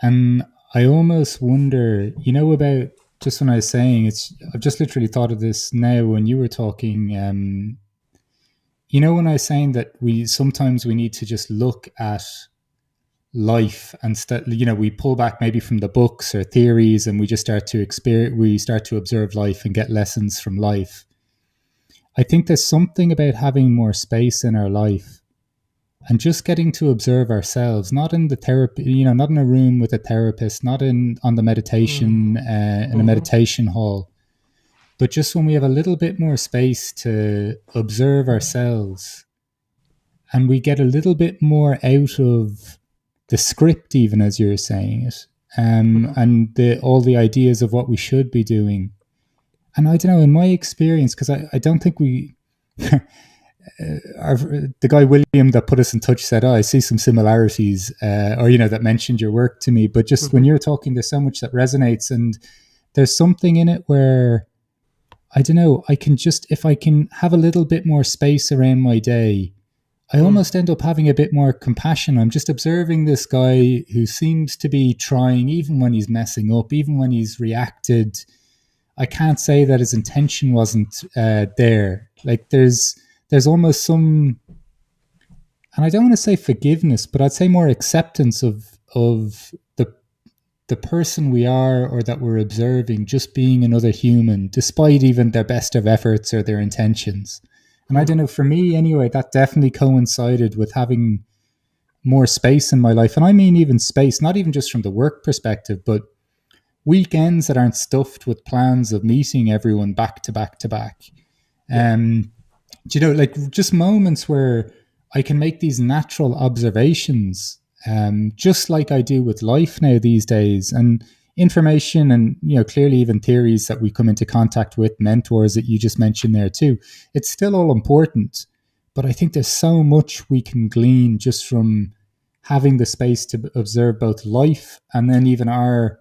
And I almost wonder, you know, about just when I was saying I've just literally thought of this now when you were talking. You know, when I was saying that sometimes we need to just look at life and you know, we pull back maybe from the books or theories and we just start to we start to observe life and get lessons from life. I think there's something about having more space in our life and just getting to observe ourselves, not in the therapy, you know, not in a room with a therapist, not on the meditation in a meditation hall, but just when we have a little bit more space to observe ourselves and we get a little bit more out of the script, even as you're saying it, and all the ideas of what we should be doing. And I don't know, in my experience, because I don't think we, the guy William that put us in touch said, "Oh, I see some similarities," or you know, that mentioned your work to me. But just when you're talking, there's so much that resonates, and there's something in it where I don't know. I can just, if I can have a little bit more space around my day, I almost end up having a bit more compassion. I'm just observing this guy who seems to be trying, even when he's messing up, even when he's reacted. I can't say that his intention wasn't there. Like there's almost some, and I don't want to say forgiveness, but I'd say more acceptance of the person we are or that we're observing just being another human, despite even their best of efforts or their intentions. And I don't know, for me anyway, that definitely coincided with having more space in my life. And I mean, even space, not even just from the work perspective, but weekends that aren't stuffed with plans of meeting everyone back to back to back. You know, like just moments where I can make these natural observations, just like I do with life now these days. And information and, you know, clearly even theories that we come into contact with, mentors that you just mentioned there too. It's still all important. But I think there's so much we can glean just from having the space to observe both life and then even our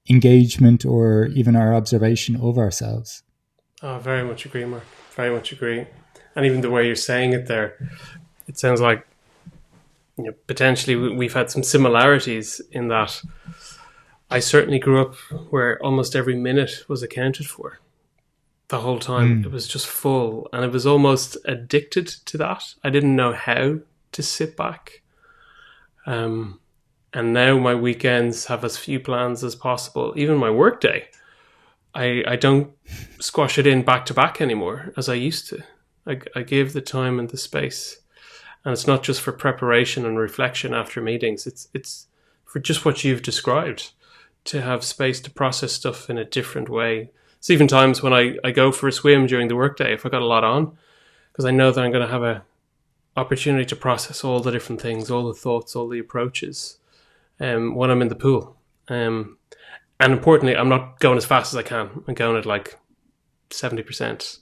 engagement or even our observation of ourselves. Oh, very much agree, Mark. Very much agree. And even the way you're saying it there, it sounds like, you know, potentially we've had some similarities in that I certainly grew up where almost every minute was accounted for. The whole time it was just full, and it was almost addicted to that. I didn't know how to sit back. And now my weekends have as few plans as possible. Even my workday, I don't squash it in back to back anymore as I used to. I give the time and the space, and it's not just for preparation and reflection after meetings. It's for just what you've described, to have space to process stuff in a different way. It's even times when I go for a swim during the workday if I got a lot on, because I know that I'm going to have a opportunity to process all the different things, all the thoughts, all the approaches, when I'm in the pool. And importantly, I'm not going as fast as I can. I'm going at like 70%.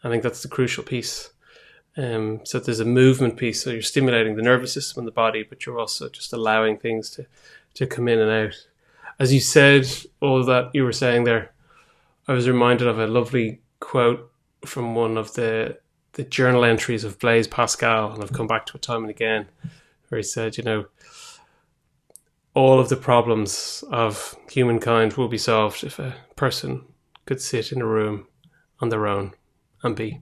I think that's the crucial piece. So there's a movement piece. So you're stimulating the nervous system and the body, but you're also just allowing things to come in and out. As you said, all that you were saying there, I was reminded of a lovely quote from one of the journal entries of Blaise Pascal, and I've come back to it time and again, where he said, you know, all of the problems of humankind will be solved if a person could sit in a room on their own and be.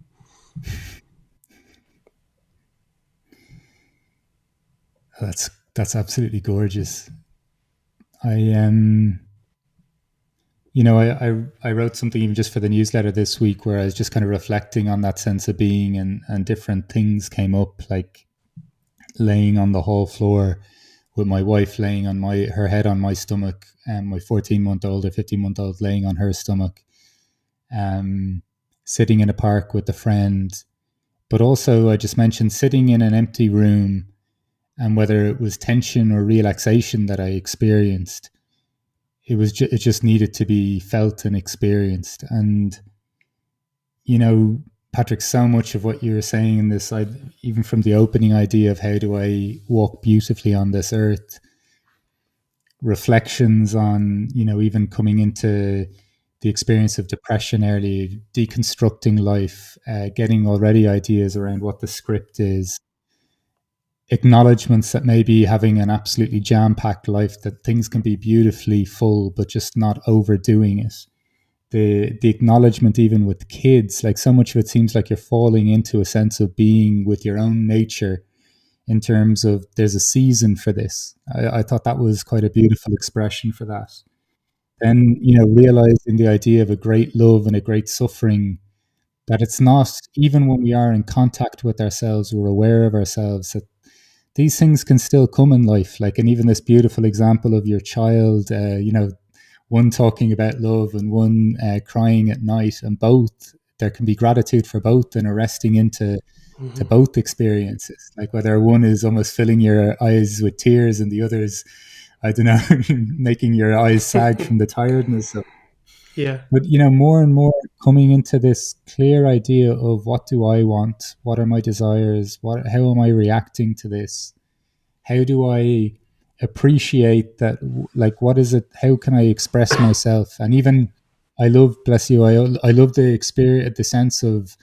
That's absolutely gorgeous. You know, I wrote something even just for the newsletter this week where I was just kind of reflecting on that sense of being, and different things came up, like laying on the hall floor with my wife laying on her head on my stomach, and my 14-month-old or 15-month-old laying on her stomach, sitting in a park with a friend. But also I just mentioned sitting in an empty room, and whether it was tension or relaxation that I experienced, it just needed to be felt and experienced. And you know, Patrick, so much of what you were saying in this, even from the opening idea of how do I walk beautifully on this earth, reflections on, you know, even coming into the experience of depression early, deconstructing life, getting already ideas around what the script is, acknowledgements that maybe having an absolutely jam-packed life, that things can be beautifully full, but just not overdoing it. The acknowledgement even with kids, like so much of it seems like you're falling into a sense of being with your own nature in terms of there's a season for this. I thought that was quite a beautiful expression for that. Then, you know, realizing the idea of a great love and a great suffering, that it's not, even when we are in contact with ourselves, we're aware of ourselves, that these things can still come in life. Like, and even this beautiful example of your child, you know, one talking about love and one crying at night, and both, there can be gratitude for both and arresting into to both experiences. Like whether one is almost filling your eyes with tears and the other is, I don't know, making your eyes sag from the tiredness of. Yeah. But you know, more and more coming into this clear idea of what do I want? What are my desires? How am I reacting to this? How do I appreciate that? Like, what is it? How can I express myself? And even, I love, bless you, I love the experience, the sense of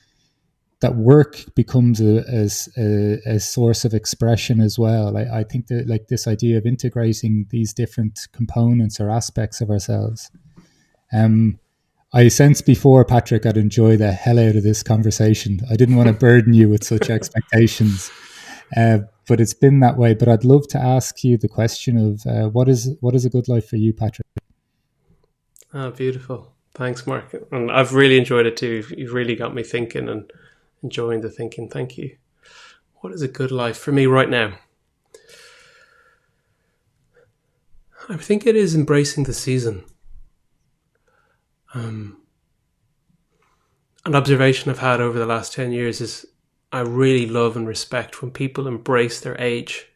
that work becomes a source of expression as well. I think that, like, this idea of integrating these different components or aspects of ourselves. I sensed before, Patrick, I'd enjoy the hell out of this conversation. I didn't want to burden you with such expectations, but it's been that way. But I'd love to ask you the question of what is a good life for you, Patrick? Oh, beautiful. Thanks, Mark. And I've really enjoyed it too. You've really got me thinking and enjoying the thinking. Thank you. What is a good life for me right now? I think it is embracing the season. An observation I've had over the last 10 years is I really love and respect when people embrace their age.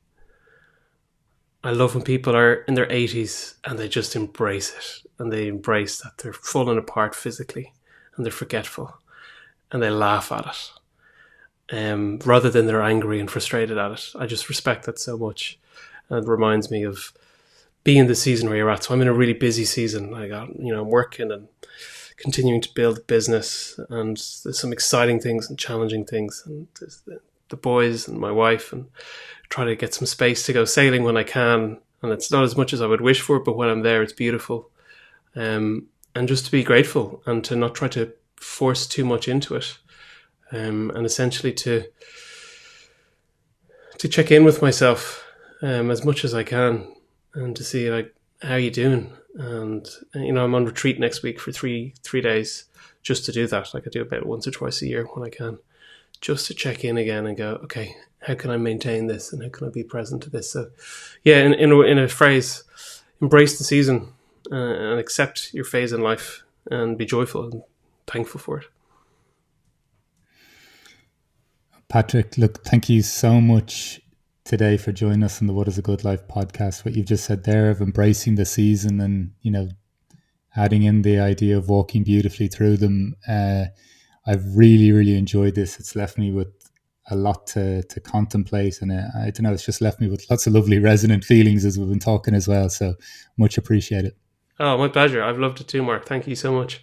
I love when people are in their 80s and they just embrace it, and they embrace that they're falling apart physically and they're forgetful and they laugh at it, rather than they're angry and frustrated at it. I just respect that so much, and it reminds me of being the season where you're at. So I'm in a really busy season. I'm working and continuing to build a business, and there's some exciting things and challenging things, and there's the boys and my wife, and try to get some space to go sailing when I can. And it's not as much as I would wish for, but when I'm there, it's beautiful. And just to be grateful and to not try to force too much into it. And essentially to check in with myself as much as I can, and to see, like, how are you doing? And I'm on retreat next week for three days just to do that. Like, I do about once or twice a year when I can, just to check in again and go, okay, how can I maintain this and how can I be present to this? So yeah, in a phrase, embrace the season and accept your phase in life and be joyful and thankful for it. Patrick, look, thank you so much today for joining us on the What is a Good Life podcast. What you've just said there of embracing the season and, adding in the idea of walking beautifully through them. I've really, really enjoyed this. It's left me with a lot to contemplate, and I don't know, it's just left me with lots of lovely resonant feelings as we've been talking as well. So much appreciated. Oh, my pleasure. I've loved it too, Mark. Thank you so much.